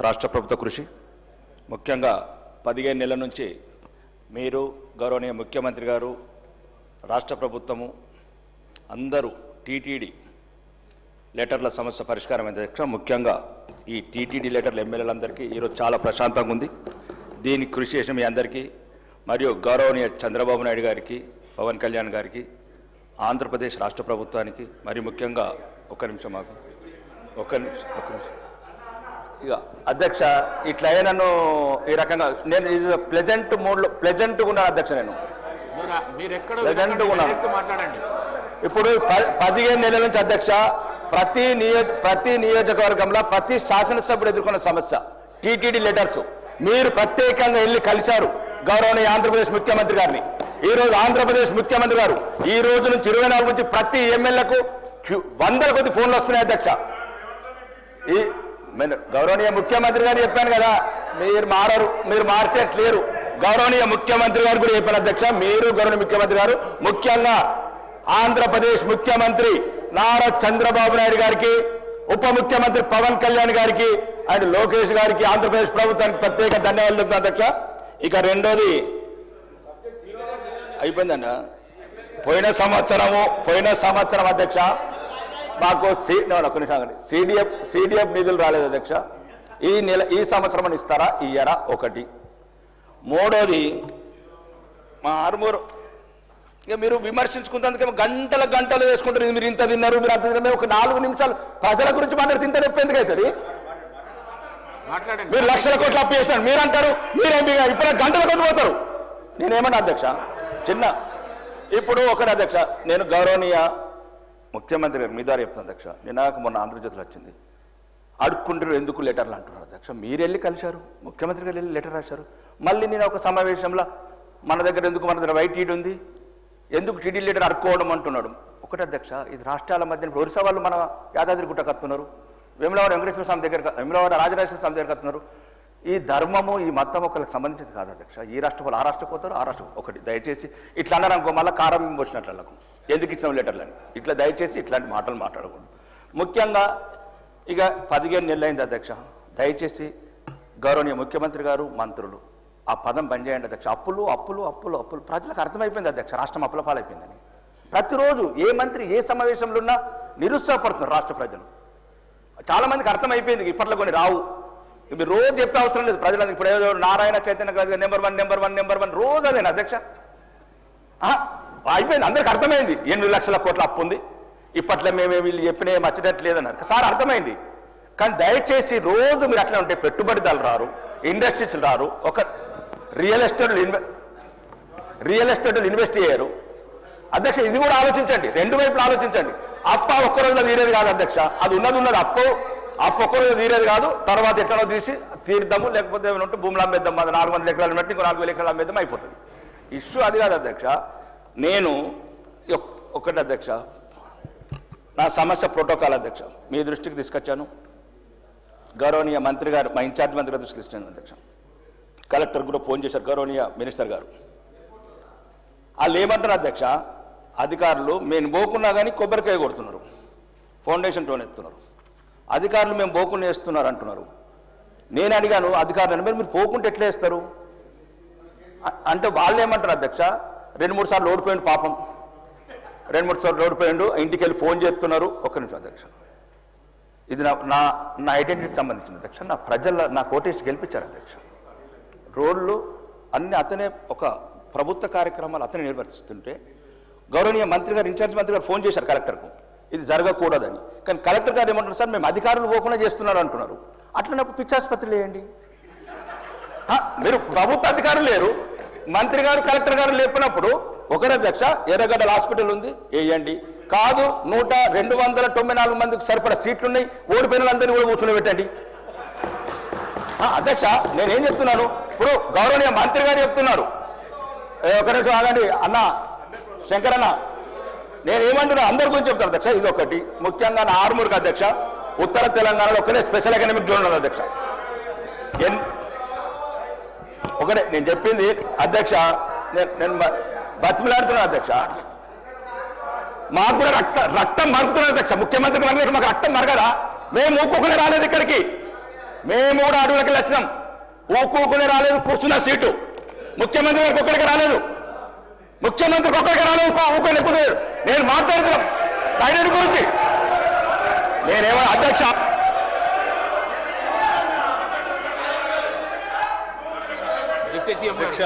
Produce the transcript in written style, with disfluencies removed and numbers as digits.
రాష్ట్ర ప్రభుత్వ కృషి ముఖ్యంగా 15 నెలల నుంచి మీరు గౌరవనీయ ముఖ్యమంత్రి గారు రాష్ట్ర ప్రభుత్వము అందరూ టీటీడీ లెటర్ల సమస్య పరిష్కారమైంది అధ్యక్ష. ముఖ్యంగా ఈ టీటీడీ లెటర్ల ఎమ్మెల్యేలందరికీ ఈరోజు చాలా ప్రశాంతంగా ఉంది. దీనికి కృషి చేసిన మీ అందరికీ మరియు గౌరవనీయ చంద్రబాబు నాయుడు గారికి, పవన్ కళ్యాణ్ గారికి, ఆంధ్రప్రదేశ్ రాష్ట్ర ప్రభుత్వానికి మరి ముఖ్యంగా ఒక్క నిమిషం ఇక అధ్యక్ష ఇట్లా నన్ను ఈ రకంగా నేను ప్లెజెంట్ మూడ్లో ప్లెజెంట్గా ఉన్నాను అధ్యక్ష. నేను ప్లెజెంట్గా ఉన్నాను. ఇప్పుడు 15 నెలల నుంచి అధ్యక్ష ప్రతి నియోజకవర్గంలో ప్రతి శాసనసభ్యుడు ఎదుర్కొన్న సమస్య టీటీడీ లెటర్స్. మీరు ప్రత్యేకంగా వెళ్ళి కలిశారు గౌరవనీయ ఆంధ్రప్రదేశ్ ముఖ్యమంత్రి గారిని. ఈరోజు ఆంధ్రప్రదేశ్ ముఖ్యమంత్రి గారు ఈ రోజు నుంచి 24 నుంచి ప్రతి ఎమ్మెల్యేకు 100 కొద్ది ఫోన్లు వస్తున్నాయి అధ్యక్ష. ఈ గౌరవనీయ ముఖ్యమంత్రి గారు చెప్పాను కదా, మీరు మార్చేట్లేరు. గౌరవనీయ ముఖ్యమంత్రి గారు కూడా చెప్పాను అధ్యక్ష. మీరు గౌరవనీయ ముఖ్యమంత్రి గారు ముఖ్యంగా ఆంధ్రప్రదేశ్ ముఖ్యమంత్రి నారా చంద్రబాబు నాయుడు గారికి, ఉప ముఖ్యమంత్రి పవన్ కళ్యాణ్ గారికి అండ్ లోకేష్ గారికి, ఆంధ్రప్రదేశ్ ప్రభుత్వానికి ప్రత్యేక ధన్యవాదాలు చెప్తాను అధ్యక్ష. ఇక రెండోది అయిపోయిందన్న. పోయిన సంవత్సరం అధ్యక్ష మాకు సిడిఎఫ్ నిధులు రాలేదు అధ్యక్ష. ఈ సంవత్సరం అని ఇస్తారా ఇయ్యరా ఒకటి. మూడోది మా ఆర్మూరు ఇక మీరు విమర్శించుకున్నందుకేమో గంటలు వేసుకుంటారు. మీరు ఇంత తిన్నారు, మీరు అంత తిన్నారు. ఒక 4 నిమిషాలు ప్రజల గురించి మాట్లాడితే ఇంత నొప్పి ఎందుకు అవుతుంది? మీరు లక్షల కోట్లు అప్పు చేస్తారు మీరు అంటారు, మీరేమి ఇప్పుడు గంటల కొద్ది పోతారు. నేనేమన్నా అధ్యక్ష ఇప్పుడు ఒకటి అధ్యక్ష, నేను గౌరవనీయ ముఖ్యమంత్రి గారు మీ ద్వారా చెప్తాను అధ్యక్ష. నాకు మొన్న ఆంధ్రజ్యోతిలో వచ్చింది, అడుక్కుంటారు ఎందుకు లెటర్లు అంటున్నారు అధ్యక్ష. మీరు వెళ్ళి కలిశారు, ముఖ్యమంత్రి గారు వెళ్ళి లెటర్ రాశారు. మళ్ళీ నేను ఒక సమావేశంలో మన దగ్గర వైట్ టీడ్ ఉంది, ఎందుకు టీడీ లెటర్ అడుక్కోవడం అంటున్నాడు. ఒకటి అధ్యక్ష, ఇది రాష్ట్రాల మధ్య ఒరిస్సా వాళ్ళు మన యాదాద్రి గుట్ట కత్తున్నారు, వేములవాడ వెంకటేశ్వర స్వామి దగ్గర, వేములవాడ రాజరాజేశ్వర స్వామి దగ్గర కత్తున్నారు. ఈ ధర్మము ఈ మతం ఒకరికి సంబంధించింది కాదు అధ్యక్ష. ఈ రాష్ట్ర వాళ్ళు ఆ రాష్ట్రం పోతారు, ఆ రాష్ట్రం ఒకటి. దయచేసి ఇట్లా అన్నారు అనుకో, మళ్ళీ కారం వచ్చినట్లకు ఎందుకు ఇచ్చిన లెటర్లని ఇట్లా దయచేసి ఇట్లాంటి మాటలు మాట్లాడకూడదు. ముఖ్యంగా ఇక 15 నెలలు అయింది అధ్యక్ష. దయచేసి గౌరవనీయ ముఖ్యమంత్రి గారు, మంత్రులు ఆ పదం బంద్ చేయండి అధ్యక్ష. అప్పులు అప్పులు అప్పులు అప్పులు ప్రజలకు అర్థమైపోయింది అధ్యక్ష, రాష్ట్రం అప్పుల పాలైపోయిందని. ప్రతిరోజు ఏ మంత్రి ఏ సమావేశంలో ఉన్నా నిరుత్సాహపడుతున్నారు రాష్ట్ర ప్రజలు. చాలామందికి అర్థమైపోయింది ఇప్పట్లో కొన్ని రావు. మీరు రోజు చెప్పే అవసరం లేదు ప్రజలకు. ఇప్పుడు ఏదో నారాయణ చైతన్య గారు నెంబర్ వన్ రోజు అదేనా అధ్యక్ష? అయిపోయింది, అందరికి అర్థమైంది 8 లక్షల కోట్ల అప్పు ఉంది. ఇప్పట్లో మేమే వీళ్ళు చెప్పిన ఏం వచ్చేటట్లేదన్నారు సార్, అర్థమైంది. కానీ దయచేసి రోజు మీరు అట్లా ఉంటే పెట్టుబడిదారులు రారు, ఇండస్ట్రీస్ రారు, ఒక రియల్ ఎస్టేట్లు ఇన్వెస్ట్ చేయరు అధ్యక్ష. ఇది కూడా ఆలోచించండి, 2 వైపులు ఆలోచించండి. అప్ప ఒక్క రోజులో తీరేది కాదు అధ్యక్ష. అది ఉన్నది అప్పు ఒక్క రోజు తీరేది కాదు. తర్వాత ఎట్లనో తీసి తీర్దాము, లేకపోతే ఏమైనా ఉంటే భూములు అమ్మేద్దాం. అది 400 ఎకరాలు బట్టి ఇంకో 4000 ఎకరాలు అమ్మేద్దాం, అయిపోతుంది. ఇష్యూ అది కాదు అధ్యక్ష. నేను ఒకటి అధ్యక్ష, నా సమస్య ప్రోటోకాల్ అధ్యక్ష మీ దృష్టికి తీసుకొచ్చాను. గౌరవనీయ మంత్రి గారు, మా ఇన్ఛార్జ్ మంత్రి గారు దృష్టికి తీసుకొచ్చాను అధ్యక్ష. కలెక్టర్ కూడా ఫోన్ చేశారు గౌరవనీయ మినిస్టర్ గారు. వాళ్ళు ఏమంటారు అధ్యక్ష, అధికారులు మేము పోకున్నా కానీ కొబ్బరికాయ కొడుతున్నారు, ఫౌండేషన్ టోన్ ఎత్తున్నారు. అధికారులు మేము పోకుండా వేస్తున్నారు అంటున్నారు. నేను అడిగాను అధికారులను, మీరు పోకుంటే ఎట్లా వేస్తారు అంటే వాళ్ళు ఏమంటారు అధ్యక్ష, 2-3 సార్లు ఓడిపోయిండు పాపం, 2-3 సార్లు ఓడిపోయిండు, ఇంటికి వెళ్ళి ఫోన్ చేస్తున్నారు. ఒక్క నిమిషం అధ్యక్ష, ఇది నా ఐడెంటిటీకి సంబంధించిన అధ్యక్ష. నా కోటేసి గెలిపించారు అధ్యక్ష. రోడ్లు అన్ని అతనే, ఒక ప్రభుత్వ కార్యక్రమాలు అతనే నిర్వర్తిస్తుంటే గౌరవనీయ మంత్రి గారు, ఇన్ఛార్జ్ మంత్రి గారు ఫోన్ చేశారు కలెక్టర్కు ఇది జరగకూడదని. కానీ కలెక్టర్ గారు ఏమంటారు, సార్ మేము అధికారులు పోకుండా చేస్తున్నారు అంటున్నారు. అట్లనప్పుడు పిచ్చాసుపత్రులు వేయండి. మీరు ప్రభుత్వ అధికారులు లేరు, మంత్రి గారు కలెక్టర్ గారు లేపినప్పుడు ఒకరి అధ్యక్ష ఎర్రగడ్డల హాస్పిటల్ ఉంది వేయండి. కాదు 294 మందికి సరిపడా సీట్లు ఉన్నాయి, ఓడిపోయిన వాళ్ళందరినీ కూడా కూర్చొని పెట్టండి అధ్యక్ష. నేనేం చెప్తున్నాను, ఇప్పుడు గౌరవనీయ మంత్రి గారు చెప్తున్నారు. ఒక నిమిషం ఆగండి అన్న, శంకర్ అన్న, నేనేమంటున్నా అందరి గురించి చెప్తాను అధ్యక్ష. ఇది ఒకటి ముఖ్యంగా నా ఆర్మూర్కి అధ్యక్ష, ఉత్తర తెలంగాణలో ఒకటే స్పెషల్ ఎకనామిక్ జోన్ ఉన్నది అధ్యక్ష. ఒకటే నేను చెప్పింది అధ్యక్ష, నేను బతిమిలాడుతున్నాను అధ్యక్ష. మాకు కూడా రక్తం మరుగుతున్నది అధ్యక్ష. ముఖ్యమంత్రి మాకు రక్తం మరగదా? మేము ఊపుకునే రాలేదు ఇక్కడికి. మేము కూడా అడవులకి వచ్చినాం. ఊకూకునే రాలేదు, కూర్చున్న సీటు. ముఖ్యమంత్రి గారికి ఒక్కడికి రాలేదు, ముఖ్యమంత్రికి ఒక్కడికి రాలేదు, ఊకొని ఎక్కువ. నేను మాట్లాడుతున్నాం బైడెన్ గురించి. నేనేమో అధ్యక్ష అధ్యక్ష